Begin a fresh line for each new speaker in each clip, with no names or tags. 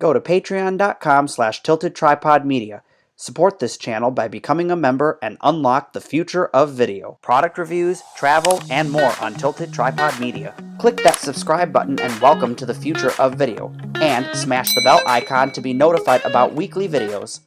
Go to patreon.com/tiltedtripodmedia. Support this channel by becoming a member and unlock the future of video. Product reviews, travel, and more on Tilted Tripod Media. Click that subscribe button and welcome to the future of video. And smash the bell icon to be notified about weekly videos.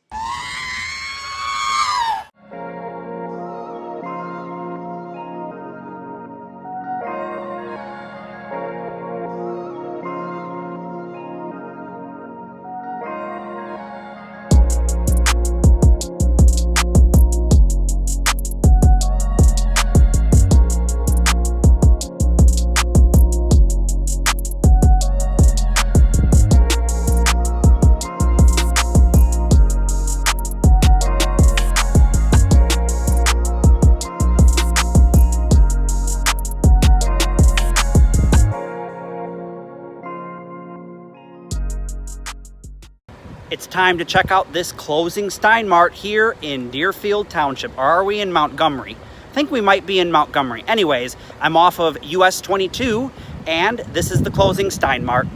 It's time to check out this closing Stein Mart here in Deerfield Township. Or are we in Montgomery? I think we might be in Montgomery. Anyways, I'm off of US 22, and this is the closing Stein Mart.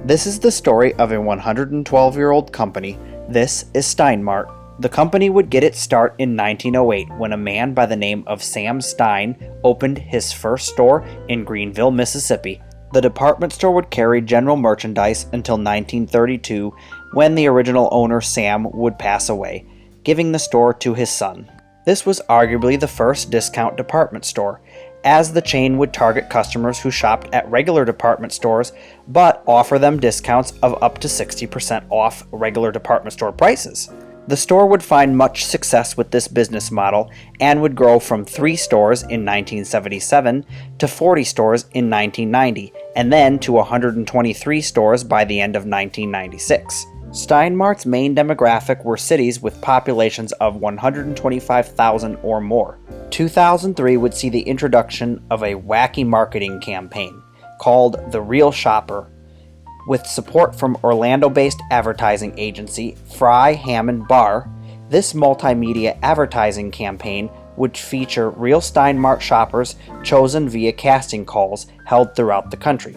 This is the story of a 112-year-old company. This is Stein Mart. The company would get its start in 1908 when a man by the name of Sam Stein opened his first store in Greenville, Mississippi. The department store would carry general merchandise until 1932, when the original owner Sam would pass away, giving the store to his son. This was arguably the first discount department store, as the chain would target customers who shopped at regular department stores, but offer them discounts of up to 60% off regular department store prices. The store would find much success with this business model and would grow from 3 stores in 1977 to 40 stores in 1990, and then to 123 stores by the end of 1996. Stein Mart's main demographic were cities with populations of 125,000 or more. 2003 would see the introduction of a wacky marketing campaign called The Real Shopper, with support from Orlando-based advertising agency Fry Hammond Barr. This multimedia advertising campaign would feature real Stein Mart shoppers chosen via casting calls held throughout the country.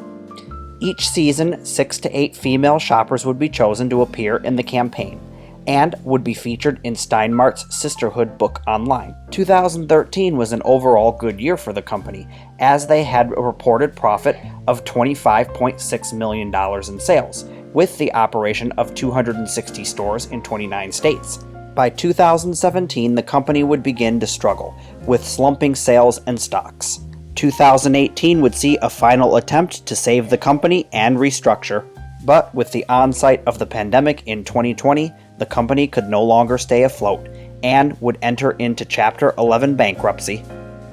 Each season, 6 to 8 female shoppers would be chosen to appear in the campaign, and would be featured in Stein Mart's Sisterhood book online. 2013 was an overall good year for the company, as they had a reported profit of $25.6 million in sales, with the operation of 260 stores in 29 states. By 2017, the company would begin to struggle, with slumping sales and stocks. 2018 would see a final attempt to save the company and restructure, but with the onset of the pandemic in 2020, the company could no longer stay afloat and would enter into Chapter 11 bankruptcy.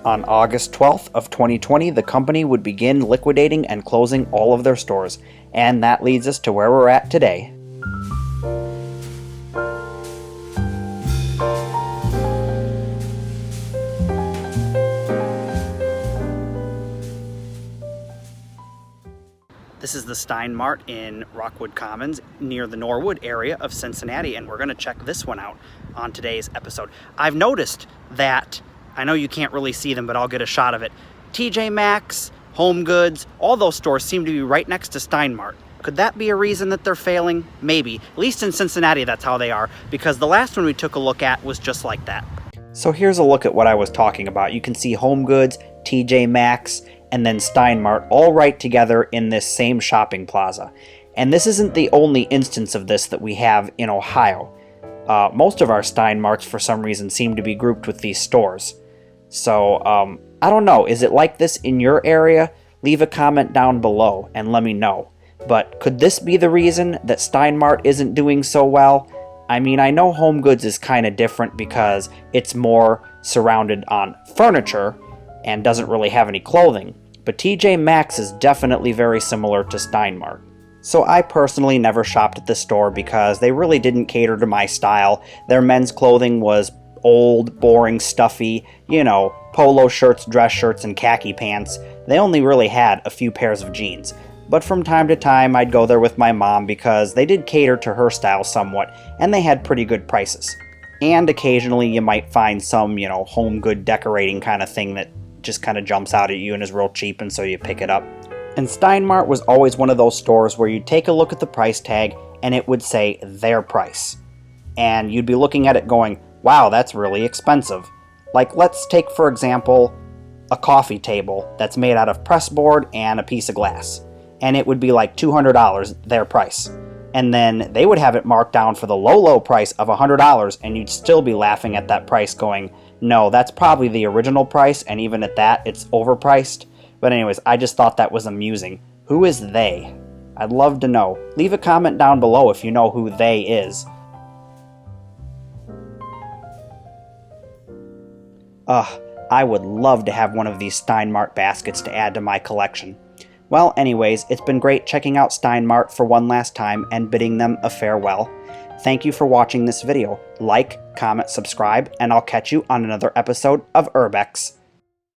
On August 12th of 2020, the company would begin liquidating and closing all of their stores, and that leads us to where we're at today. This is the Stein Mart in Rockwood Commons near the Norwood area of Cincinnati, and we're going to check this one out on today's episode. I've noticed that, I know you can't really see them, but I'll get a shot of it. TJ Maxx, Home Goods, all those stores seem to be right next to Stein Mart. Could that be a reason that they're failing? Maybe. At least in Cincinnati, that's how they are, because the last one we took a look at was just like that. So here's a look at what I was talking about. You can see Home Goods, TJ Maxx, and then Stein Mart all right together in this same shopping plaza. And this isn't the only instance of this that we have in Ohio. Most of our Stein Marts for some reason seem to be grouped with these stores. So I don't know, is it like this in your area? Leave a comment down below and let me know. But could this be the reason that Stein Mart isn't doing so well? I mean, I know Home Goods is kind of different because it's more surrounded on furniture and doesn't really have any clothing. But TJ Maxx is definitely very similar to Stein Mart. So I personally never shopped at this store because they really didn't cater to my style. Their men's clothing was old, boring, stuffy, polo shirts, dress shirts, and khaki pants. They only really had a few pairs of jeans. But from time to time I'd go there with my mom because they did cater to her style somewhat, and they had pretty good prices. And occasionally you might find some, home good decorating kind of thing that just kind of jumps out at you and is real cheap, and so you pick it up. And Stein Mart was always one of those stores where you'd take a look at the price tag and it would say their price. And you'd be looking at it going, wow, that's really expensive. Like, let's take, for example, a coffee table that's made out of pressboard and a piece of glass. And it would be like $200, their price. And then they would have it marked down for the low price of $100, and you'd still be laughing at that price going, no, that's probably the original price, and even at that, it's overpriced. But anyways, I just thought that was amusing. Who is they? I'd love to know. Leave a comment down below if you know who they is. I would love to have one of these Stein Mart baskets to add to my collection. Well, anyways, it's been great checking out Stein Mart for one last time and bidding them a farewell. Thank you for watching this video. Like, comment, subscribe, and I'll catch you on another episode of Urbex.